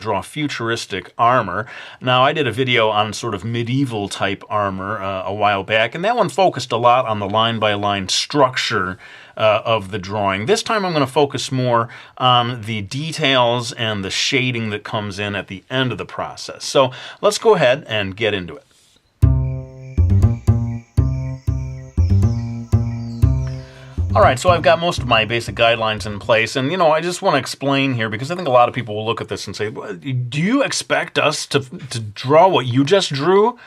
draw futuristic armor. Now, I did a video on sort of medieval type armor a while back, and that one focused a lot on the line-by-line structure of the drawing. This time I'm going to focus more on the details and the shading that comes in at the end of the process. So let's go ahead and get into it. Alright, so I've got most of my basic guidelines in place, and I just want to explain here, because I think a lot of people will look at this and say, do you expect us to draw what you just drew?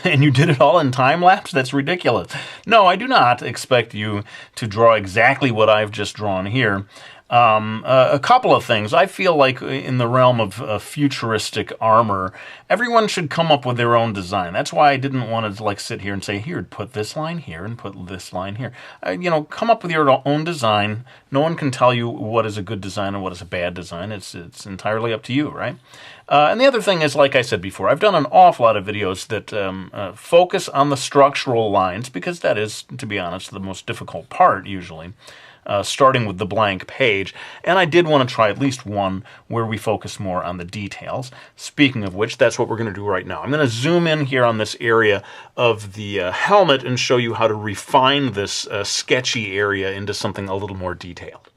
And you did it all in time-lapse? That's ridiculous. No, I do not expect you to draw exactly what I've just drawn here. A couple of things. I feel like in the realm of futuristic armor, everyone should come up with their own design. That's why I didn't want to sit here and say, here, put this line here and put this line here. Come up with your own design. No one can tell you what is a good design and what is a bad design. It's entirely up to you, right? And the other thing is, like I said before, I've done an awful lot of videos that focus on the structural lines, because that is, to be honest, the most difficult part, usually. Starting with the blank page, and I did want to try at least one where we focus more on the details. Speaking of which, that's what we're going to do right now. I'm going to zoom in here on this area of the helmet and show you how to refine this sketchy area into something a little more detailed.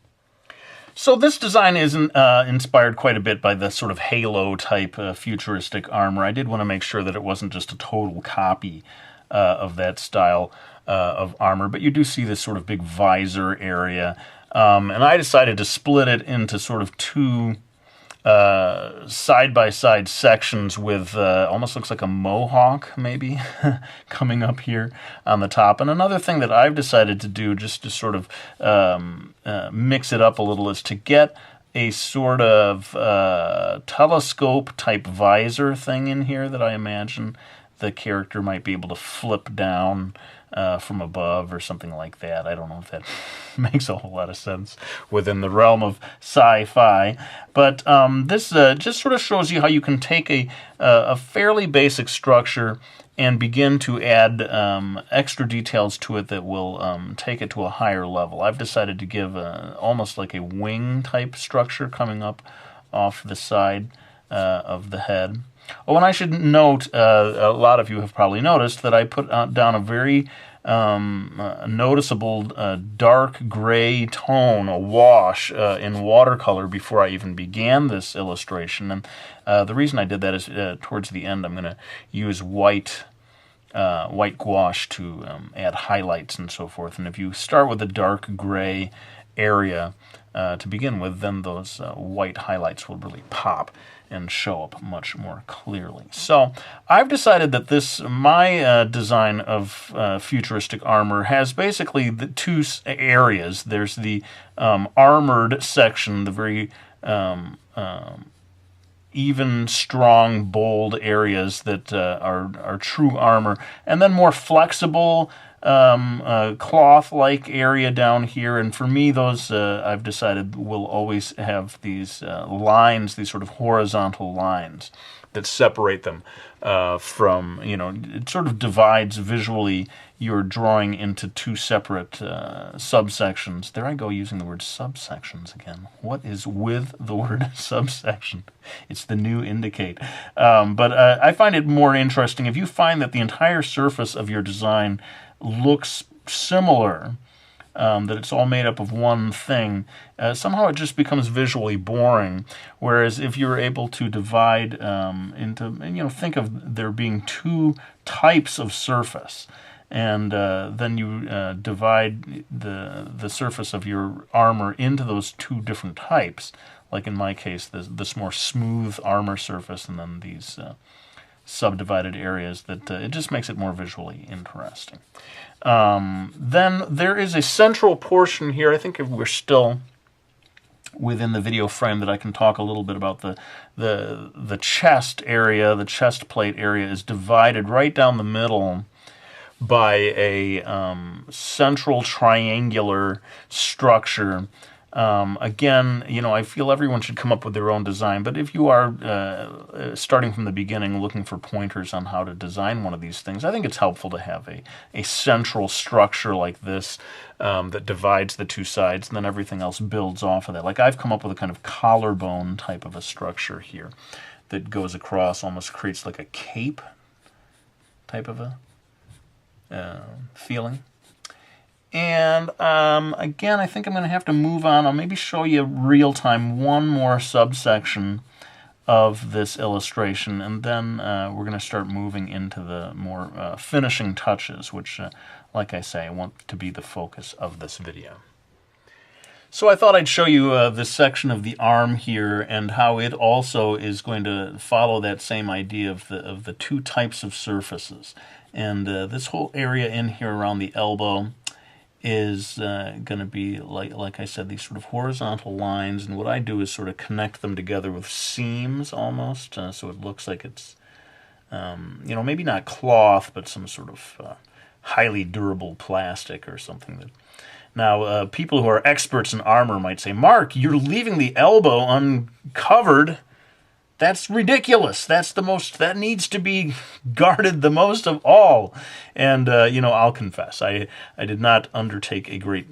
So this design is inspired quite a bit by the sort of halo-type futuristic armor. I did want to make sure that it wasn't just a total copy of that style of armor, but you do see this sort of big visor area, and I decided to split it into sort of two side-by-side sections with almost looks like a mohawk, maybe, coming up here on the top. And another thing that I've decided to do, just to sort of mix it up a little, is to get a sort of telescope-type visor thing in here that I imagine the character might be able to flip down from above or something like that. I don't know if that makes a whole lot of sense within the realm of sci-fi. But this just sort of shows you how you can take a fairly basic structure and begin to add extra details to it that will take it to a higher level. I've decided to give almost like a wing-type structure coming up off the side of the head. Oh, and I should note, a lot of you have probably noticed that I put down a very noticeable dark gray tone, a wash in watercolor before I even began this illustration. And the reason I did that is towards the end I'm going to use white gouache to add highlights and so forth. And if you start with a dark gray area to begin with, then those white highlights will really pop and show up much more clearly. So I've decided that my design of futuristic armor has basically the two areas. There's the armored section, the very even, strong, bold areas that are true armor, and then more flexible cloth-like area down here. And for me, those I've decided will always have these lines, these sort of horizontal lines that separate them from, it sort of divides visually your drawing into two separate subsections. There I go, using the word subsections again. What is with the word subsection? It's the new indicate. But I find it more interesting if you find that the entire surface of your design looks similar, that it's all made up of one thing, somehow it just becomes visually boring. Whereas if you're able to divide into, think of there being two types of surface, and then you divide the surface of your armor into those two different types, like in my case, this more smooth armor surface, and then these subdivided areas, that it just makes it more visually interesting. Then there is a central portion here. I think if we're still within the video frame, that I can talk a little bit about the chest area. The chest plate area is divided right down the middle by a central triangular structure Again, you know, I feel everyone should come up with their own design, but if you are starting from the beginning looking for pointers on how to design one of these things, I think it's helpful to have a central structure like this that divides the two sides, and then everything else builds off of that. Like I've come up with a kind of collarbone type of a structure here that goes across, almost creates like a cape type of a feeling. And again, I think I'm going to have to move on. I'll maybe show you real time one more subsection of this illustration, and then we're going to start moving into the more finishing touches, which, like I say, I want to be the focus of this video. So I thought I'd show you this section of the arm here and how it also is going to follow that same idea of the two types of surfaces. And this whole area in here around the elbow is going to be, like I said, these sort of horizontal lines, and what I do is sort of connect them together with seams almost, so it looks like it's, you know, maybe not cloth, but some sort of highly durable plastic or something. That now, people who are experts in armor might say, Mark, you're leaving the elbow uncovered. That's ridiculous. That's the most, that needs to be guarded the most of all. And, you know, I'll confess, I did not undertake a great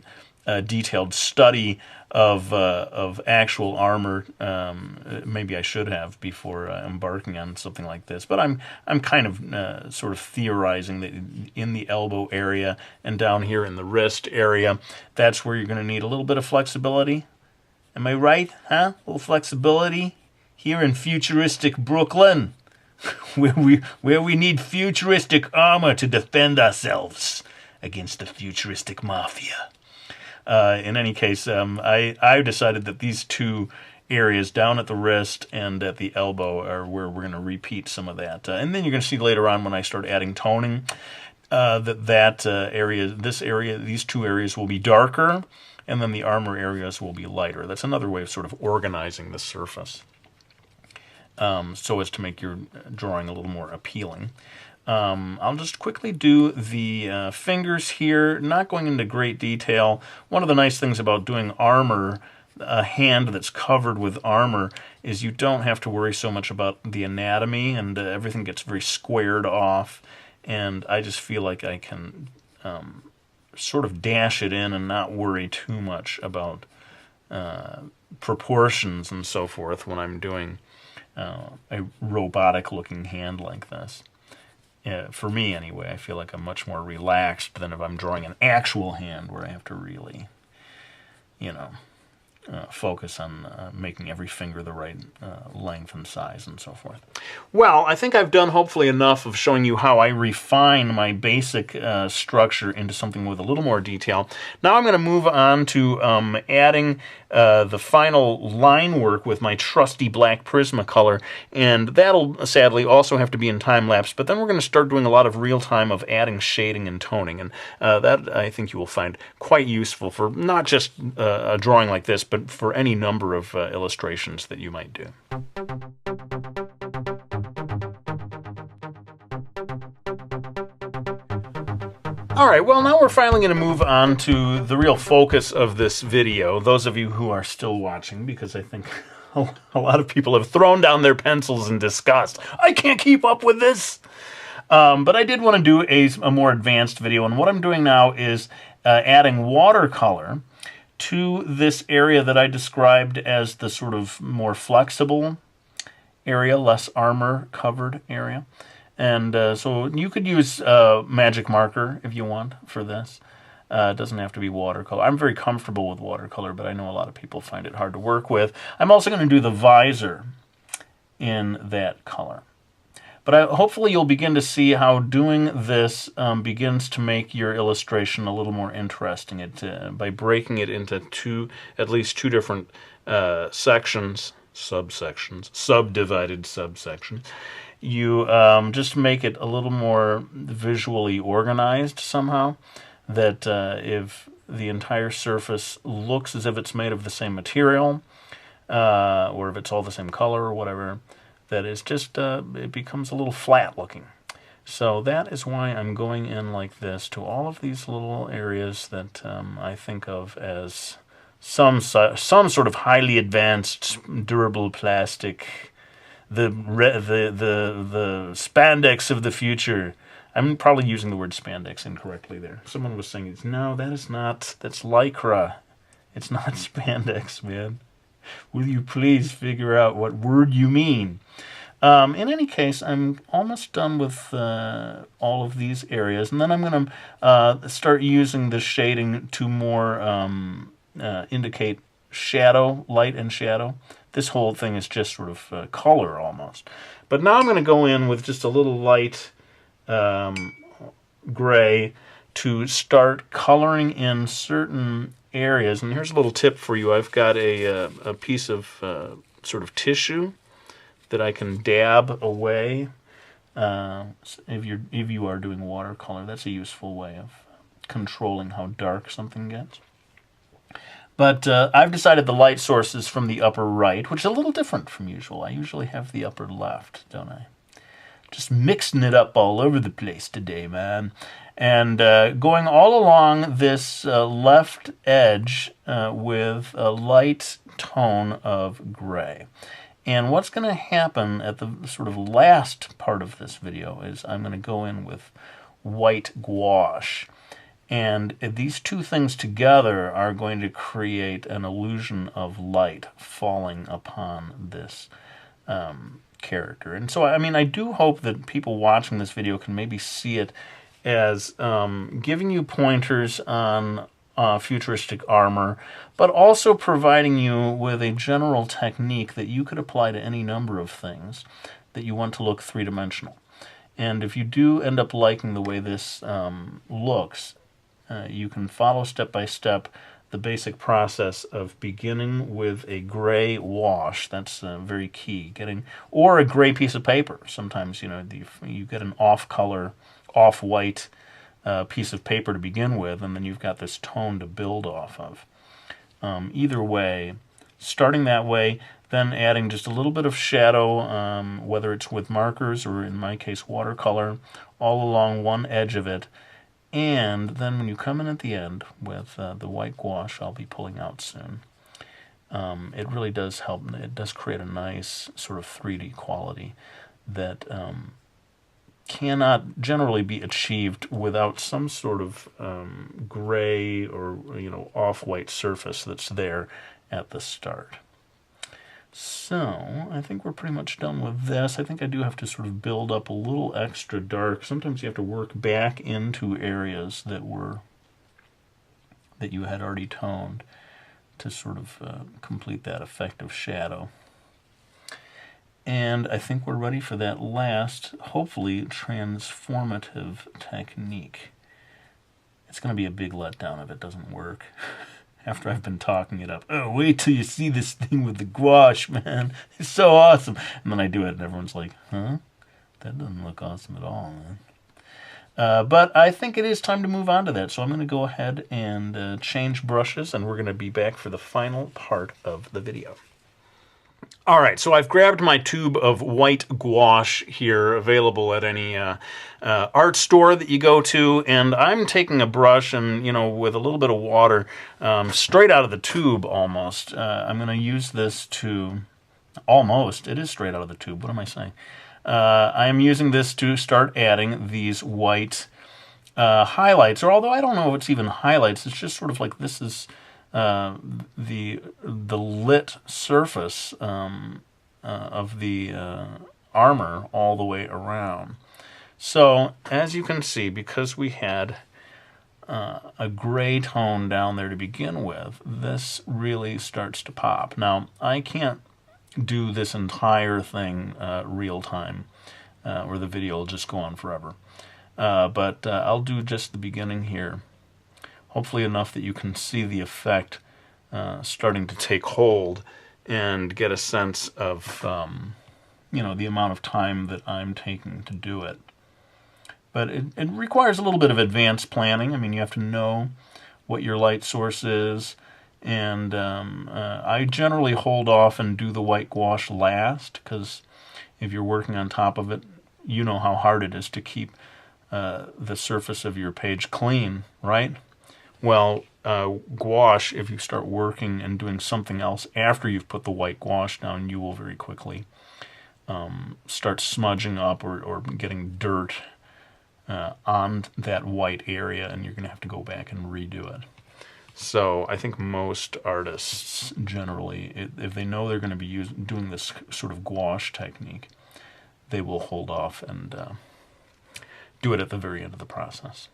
detailed study of actual armor. Maybe I should have before embarking on something like this. But I'm kind of sort of theorizing that in the elbow area and down here in the wrist area, that's where you're going to need a little bit of flexibility. Am I right? Huh? A little flexibility here in futuristic Brooklyn, where we need futuristic armor to defend ourselves against the futuristic mafia. In any case, I decided that these two areas down at the wrist and at the elbow are where we're going to repeat some of that. And then you're going to see later on when I start adding toning that area, this area, these two areas will be darker, and then the armor areas will be lighter. That's another way of sort of organizing the surface, so as to make your drawing a little more appealing. I'll just quickly do the fingers here, not going into great detail. One of the nice things about doing armor, a hand that's covered with armor, is you don't have to worry so much about the anatomy, and everything gets very squared off, and I just feel like I can sort of dash it in and not worry too much about proportions and so forth when I'm doing a robotic-looking hand like this. For me, anyway, I feel like I'm much more relaxed than if I'm drawing an actual hand where I have to really, you know, focus on making every finger the right length and size and so forth. Well, I think I've done hopefully enough of showing you how I refine my basic structure into something with a little more detail. Now I'm going to move on to adding the final line work with my trusty black Prismacolor, and that'll sadly also have to be in time-lapse, but then we're going to start doing a lot of real-time of adding shading and toning, and that I think you will find quite useful for not just a drawing like this, but for any number of illustrations that you might do. Alright, well now we're finally going to move on to the real focus of this video, those of you who are still watching, because I think a lot of people have thrown down their pencils in disgust. I can't keep up with this! But I did want to do a more advanced video, and what I'm doing now is adding watercolor to this area that I described as the sort of more flexible area, less armor-covered area. And so you could use magic marker if you want for this. It doesn't have to be watercolor. I'm very comfortable with watercolor, but I know a lot of people find it hard to work with. I'm also going to do the visor in that color. But hopefully you'll begin to see how doing this begins to make your illustration a little more interesting by breaking it into at least two different sections, subdivided subsections. You just make it a little more visually organized somehow, that if the entire surface looks as if it's made of the same material, or if it's all the same color or whatever, that is just, it becomes a little flat looking. So that is why I'm going in like this to all of these little areas that I think of as some sort of highly advanced durable plastic, the spandex of the future. I'm probably using the word spandex incorrectly there. Someone was saying, no, that's lycra. It's not spandex, man. Will you please figure out what word you mean? In any case, I'm almost done with all of these areas, and then I'm going to start using the shading to more indicate shadow, light and shadow. This whole thing is just sort of color almost. But now I'm going to go in with just a little light gray to start coloring in certain areas. And here's a little tip for you. I've got a piece of sort of tissue that I can dab away. If you are doing watercolor, that's a useful way of controlling how dark something gets. But I've decided the light source is from the upper right, which is a little different from usual. I usually have the upper left, don't I? Just mixing it up all over the place today, man. And going all along this left edge with a light tone of gray. And what's going to happen at the sort of last part of this video is I'm going to go in with white gouache. And these two things together are going to create an illusion of light falling upon this character. And so, I mean, I do hope that people watching this video can maybe see it as giving you pointers on futuristic armor, but also providing you with a general technique that you could apply to any number of things that you want to look three-dimensional. And if you do end up liking the way this looks, you can follow step by step the basic process of beginning with a gray wash. That's very key. Or a gray piece of paper. Sometimes, you know, you get an off-color, off-white piece of paper to begin with, and then you've got this tone to build off of. Either way, starting that way, then adding just a little bit of shadow, whether it's with markers or in my case watercolor, all along one edge of it. And then when you come in at the end with the white gouache I'll be pulling out soon, it really does help. It does create a nice sort of 3D quality that cannot generally be achieved without some sort of gray or, you know, off-white surface that's there at the start. So I think we're pretty much done with this. I think I do have to sort of build up a little extra dark. Sometimes you have to work back into areas that you had already toned to sort of complete that effect of shadow. And I think we're ready for that last, hopefully, transformative technique. It's going to be a big letdown if it doesn't work. After I've been talking it up. Oh, wait till you see this thing with the gouache, man. It's so awesome. And then I do it, and everyone's like, huh? That doesn't look awesome at all, man. But I think it is time to move on to that. So I'm going to go ahead and change brushes, and we're going to be back for the final part of the video. All right, so I've grabbed my tube of white gouache here, available at any art store that you go to, and I'm taking a brush and, you know, with a little bit of water, straight out of the tube almost. I'm going to use this to, almost, it is straight out of the tube, what am I saying? I'm using this to start adding these white highlights, or although I don't know if it's even highlights, it's just sort of like this is the lit surface of the armor all the way around. So as you can see, because we had a gray tone down there to begin with, this really starts to pop. Now I can't do this entire thing real time, or the video will just go on forever. But I'll do just the beginning here. Hopefully enough that you can see the effect starting to take hold and get a sense of, you know, the amount of time that I'm taking to do it. But it requires a little bit of advanced planning. I mean, you have to know what your light source is, and I generally hold off and do the white gouache last, because if you're working on top of it, you know how hard it is to keep the surface of your page clean, right? Well, gouache, if you start working and doing something else after you've put the white gouache down, you will very quickly start smudging up or getting dirt on that white area, and you're going to have to go back and redo it. So I think most artists generally, if they know they're going to be doing this sort of gouache technique, they will hold off and do it at the very end of the process.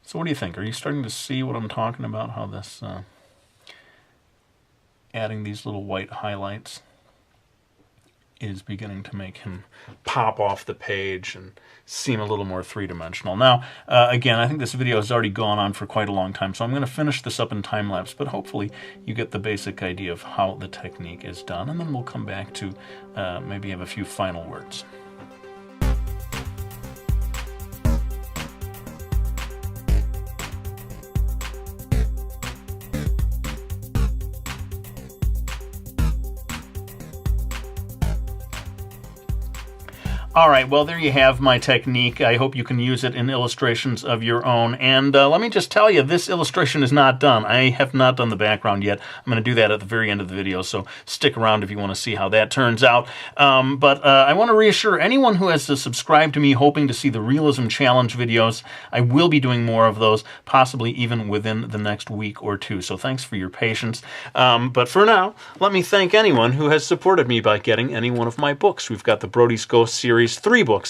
So what do you think? Are you starting to see what I'm talking about? How this adding these little white highlights is beginning to make him pop off the page and seem a little more three-dimensional. Now, again, I think this video has already gone on for quite a long time, so I'm going to finish this up in time-lapse, but hopefully you get the basic idea of how the technique is done, and then we'll come back to maybe have a few final words. All right, well, there you have my technique. I hope you can use it in illustrations of your own. And let me just tell you, this illustration is not done. I have not done the background yet. I'm going to do that at the very end of the video, so stick around if you want to see how that turns out. But I want to reassure anyone who has subscribed to me hoping to see the Realism Challenge videos, I will be doing more of those, possibly even within the next week or two. So thanks for your patience. But for now, let me thank anyone who has supported me by getting any one of my books. We've got the Brody's Ghost series, 3 books